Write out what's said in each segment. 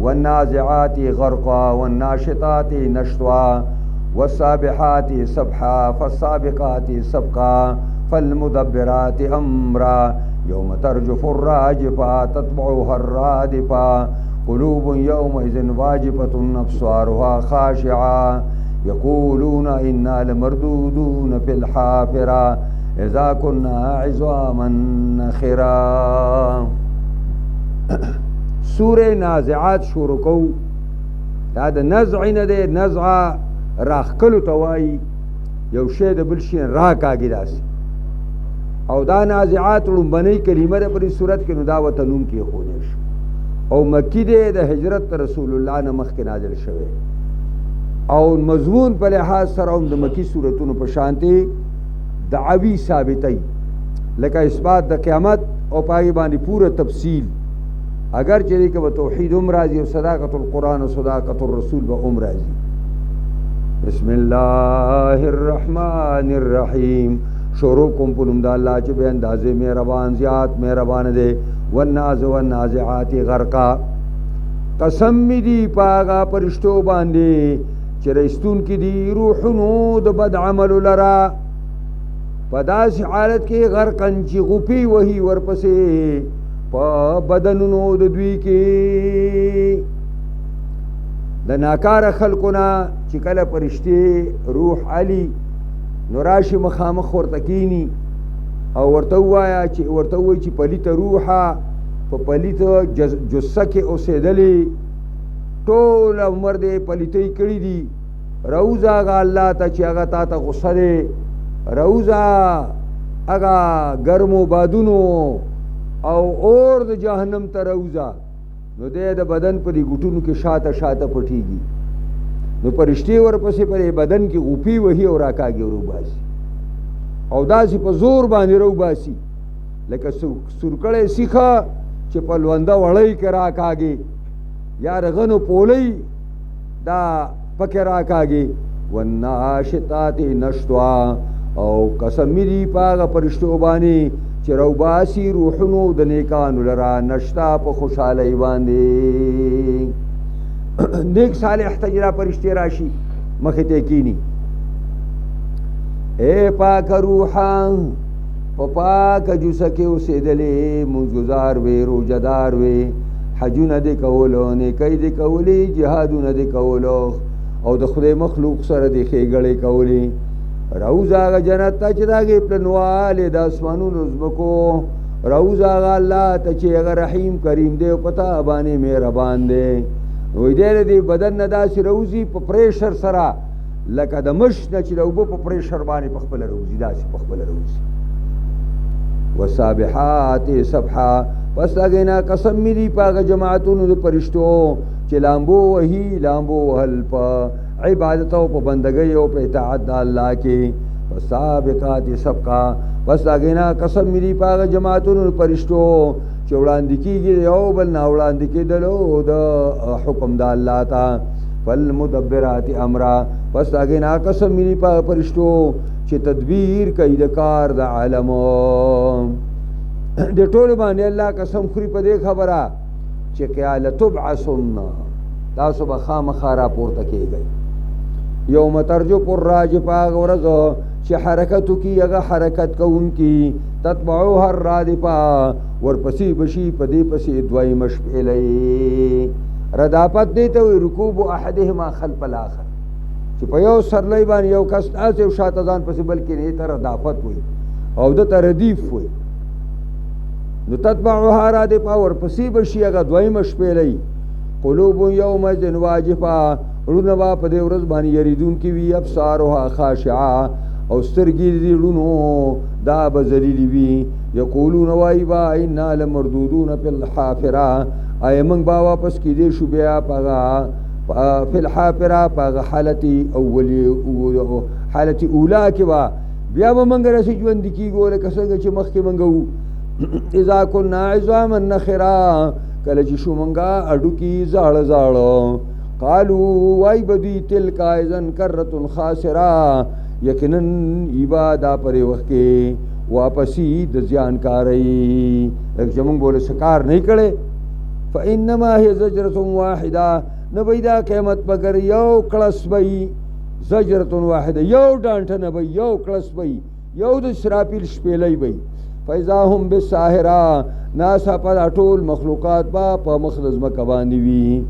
والنازعات غرقا والناشطات نشطا والسابحات سبحا فالسابقات سبقا فالمدبرات أمرا يوم ترجف الراجفة تتبعها الرادفة قلوب يومئذ واجفة أبصارها خاشعة يقولون إنا لمردودون في الحافرة إذا كنا عظاما نخرا. سورة نازعات شروع کو دا د نزع نه دی، نزع راخکلو ته وایي یو شی د بل شي راکاږي داسې، او دا نازعات لومبنۍ کلمه ده په دې صورت کې، نو دا ورته نوم کېښودی شو او مکی دی، د هجرت رسول الله نه مخکې نازل شوی، او مضمون په لحاظ سره هم د مکی صورتونو په شانتې دعوی ثابتوي، لکه اثبات د قیامت او په هغې باندې پوره تفصیل، اگر چې دې کې به توحید هم راځي او صداقت القرآن او صداقت الرسول به هم راځي. بسم الله الرحمن الرحیم. شروع کوم په نوم د الله چې به اندازې مهربان زیات مهربان دی. والنازعات غرقا، قسم می دی پاغا پرشتو باندې چې رئیستون کی دی روحونو د بد عملو لرا، په داسې حالت کې غرقن چې غپی وهي ورپسې په بدنونو د دوی کې. د ناکاره خلقونه چې کله پرشتي روح علی نو راشي مخامخ ورته کینی او ورته ووایه چې پلیته روحه په پلیته جثه کې اوسېدلې ټول عمر دې پلیتۍ کړي دي، روزه هغه الله ته چې هغه تا ته غصه دی، روزه هغه ګرمو بادونو او اور د جهنم ته روزه، نو دې د بدن په دې ګوټونو کې شاته شاته پټېږي، نو پرشتي ورپسې په بدن کې غوپی وهي او راکاږي او روباسي، او داسې په زور باندې روباسي لکه سورکړی سیخه چې په لونده وړی کې راکاږي یا رغنو پولی دا پکې راکاږي. والناشطات نشطا، او قسم می دی په هغه پرشتو باندې چې روباسي روحونو د نیکانو لرا نشتا په خوشحالۍ باندې. نیک صالح تجرا پرشتي راشي مخې ته کینی، اے پاک روحا په پاک جوسه کې اوسېدلې، منځګزار وې روجهدار وې، حجونه دې کولو نیکۍ دې کولې، جهادونه دې کولو او د خدای مخلوق سره دې ښېګړې کولې. روز هغه جنت ته چې د هغې پلنوالی د اسمانونو ځمکو، روز هغه الله ته چې هغه رحیم کریم دی او په تا باندې مهربان دی. وایي دی د بدن نه داسې روزي په پریشر سره لکه د مش نه چې د اوبه په پریشر باندې په خپله روزي، داسې په خپله روزي. والسابحات سبحا، پس هغې نه قسم مې دي په هغه جماعتونو د فرشتو چې لامبو وهي، لامبو وهل په عبادت او په بندګۍ او په اطاعت د الله کې. والسابقات سبقا، پس هغې نه قسم مې دي په هغه جماعتونو د فرشتو چې وړاندې کېږي د یو بل نه وړاندې کېدلو د حکم د الله ته. فالمدبرات امرا، پس هغې نه قسم مې دي په هغه فرشتو چې تدبیر کوي د کار د عالم. د ټولو باندې الله قسم خوري په دې خبره چې لتبعثن، تاسو به خامخا راپورته کېږئ. یوم ترجف الراجفه، هغه ورځ چې حرکت وکړي هغه حرکت کوونکي، تتبعوها الرادفه، ورپسې بشي په دې پسې دویمه شپېلۍ. ردافت دې ته وایي رکوب احدهما خلف الاخر، چې په یو سرلی باندې یو کس ناست او شاته ځان پسې بل کېني ته ردافت وایي او ده ته ردیف وایي. نو تتبعوها رادفه، ورپسې بشي هغه دویمه شپېلۍ. قلوب یومئذ واجفه، ړونه به په دې ورځ باندې یریدونکي وي، ابصارها خاشعه، او سترګې دې ړونو دا به ذلیلې وي. یقولون وایي به انا لمردودون فی الحافره، آیا موږ به واپس کېدی شو بیا په هغه فی الحافره، په هغه حالت اولا کې به بیا به موږ راسې ژوندي کېږو لکه څنګه چې مخکې موږ وو. اذا كنا عظاما نخرا، کله چې شو موږ اډوکي زاړه زاړه. قالوا وای بدی تلک اذن کرة خاسره، یقینا ایبا دا پرې وخت کې واپسی د زیانکارۍ، لکه چې موږ بوله سکار نه کړی فانما هي زجرة واحده نبیدا قیامت مگر یو کلس بی زجرة واحده یو ډانټه نه بی یو کلس بی یو د اسرافیل شپېلۍ بی فاذا هم بالساهره ناسا پر ټول مخلوقات با په مخلص مکبانی وی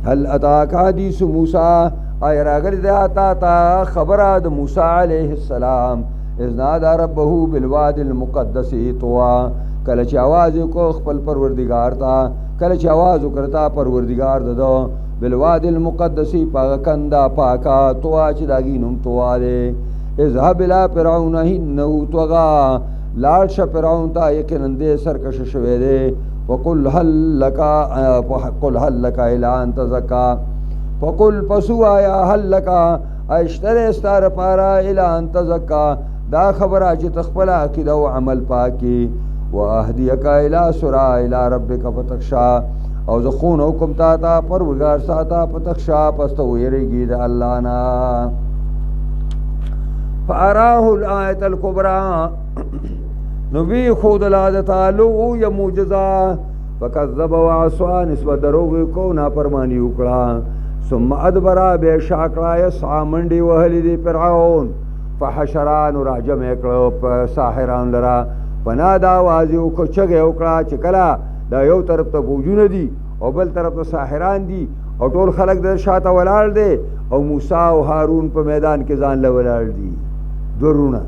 هل اتاک حدیث موسی ای راغلی دا تا خبره د موسی علیه السلام اذ نادى ربه بالواد المقدس طوا کله چې आवाज کو خپل پروردگار تا کله چې आवाज وکړتا پروردگار ددو بالواد المقدس پاکندا پاکا طوا چې داګی نوم طوا ده اذهب الى فرعون انه طغى لاړ شه فرعون ته یقینا دې سرکش شوی دی وقل هل لك الى ان تزكى فقل پسوا یا هل لك اشتر استار پارا الى ان تزكى دا خبره چې تخپل عقیده او عمل پاکي واهديك الى سرا الى ربك فتخشى او زخون حکم تا پروردگار ساته فتخشى پس ته ویریږي د الله نه فاراه الايه الكبرى نبی خود العادت تعالو یا معجزہ فکذب وعصى نسبت دروغ کو نافرمانی وکړه ثم ادبر به شاکړه یسعى منډي وهلی دی فرعون فحشران راجم کړه ساحران لرا پنادا وازیو کو چغه وکړه چې کلا دا یو طرف ته فوجونه دي او بل طرف ته ساحران دي او ټول خلق د شاته ولاړ دي او موسی او هارون په میدان کې ځان لولاړ دي درونه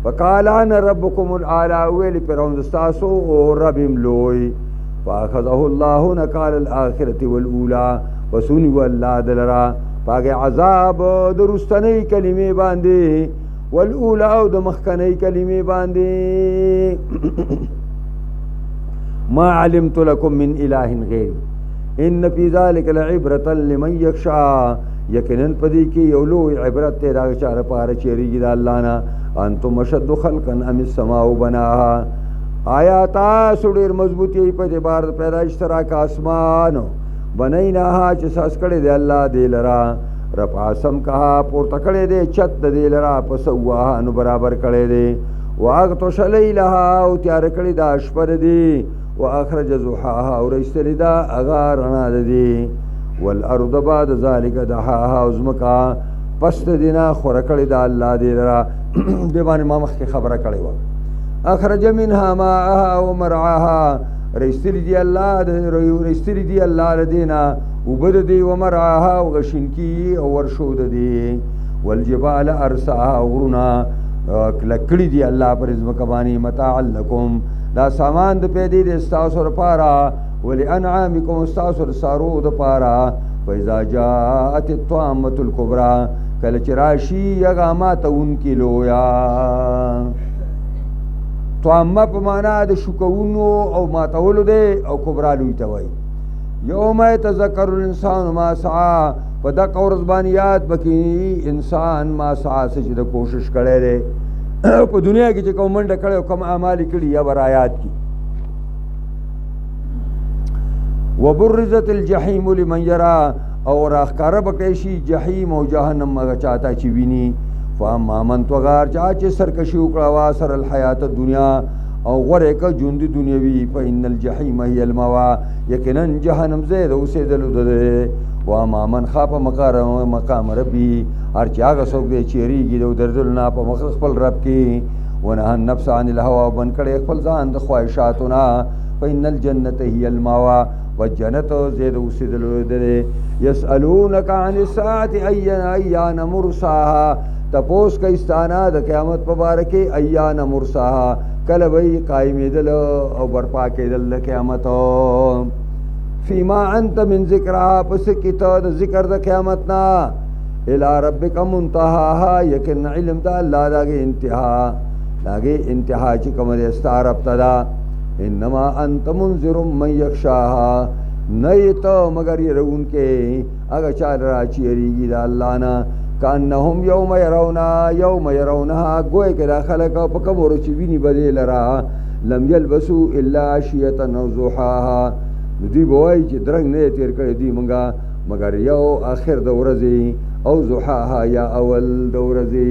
فقال انا ربكم الاعلى ویل فرعون استاسو او رب ملوي فاخذه الله نكال الاخره والاولى وسن والله دلرا پاګه عذاب درستنی کلمې باندې والاولى او د مخکنی کلمې باندې ما علمت لكم من اله غيري ان في ذلك لعبرة لمن يخشى یقینا پدې کې یو لوی عبرت ته دا چاره پاره چیرېږي د الله نه انتم اشد خلقا ام السماء بناها آیا تاسو ډېر مضبوطی په دې بار پیدایش سره کا اسمان بنیناها چې ساس کړي دی الله دې لرا رفع سم کها پورته کړي دی چت دې لرا پس واه نو برابر کړي دی واغطش لیلها او تیار کړي دا شپه دی واخرج زحاها او رستل دا اغارنا دی والارض بعد ذلك دحاها ازمکا پس دینا خور کړي دا الله دې لرا دې باندې ما مخکې خبره کړې و اخرج منها ماءها ومرعاها رستل دی الله دې رستل دی الله لدینا وبد دی ومرعاها وغشنکی او ورشود دی والجبال ارساها غرنا کلکړي دی الله پر ازمکا باندې متاع لكم دا سامان د پیدې د استاسو لپاره ولانعامکم استاسو سارو د پاره فاذا جاءت الطامه الكبرى کله چې راشي هغه ماته اونکي لویا طامه په معنا د شکونو او ماتولو دی او کبرا لوی ته وایي یوم یتذکر الانسان ما سعى په دا قورز باندې یاد بکی انسان ما سعى چې د کوشش کړي دی په دنیا کې چې کوم منډه کړي او کوم اعمال کړي یا برایات کی وبرزت الجحیم لمن یرا او راخکاره بکړی شي جحیم او جهنم هغه چاته چې ویني فاما من توغار چا چې سرکشي وکړه واسر الحیات الدنیا او غره ک ژوند دنیوي فإن الجحیم هي المأوى یقینا جهنم زید اوسېدلو ده واما من خاف مقام ربي هر چې هغه څوک دی چیرېږي د درځل نه په مخ خپل رب کې ونهى النفس عن الهوى بن کړي خپل ځان د خواهشاتونه فإن الجنة هي المأوى والجنت زید اوسېدلو ده يسألونك عن الساعة أيان مرساها تپوس کا استانا د قیامت مبارکه ایان مرساها کله وی قائمېدل او برپا کېدل د قیامت فيما انت من ذکرها پس کته د ذکر د قیامت نا الى ربک منتهاها یقین علم د الله دغه انتها چې کوم د استار ابتدا انما انت منذر من یخشاها نیت مگر يرون کې هغه چا را چیریږي د الله نه کانهم یوم يرونها گوئے کہ داخل کا پکمور چی ویني بدی لرا لم يلبسوا الا عشيه او ضحاها دوی بوای چې درنګ نه تیر کړی دی مونږه مگر یو اخر د ورځې او ضحاها یا اول د ورځې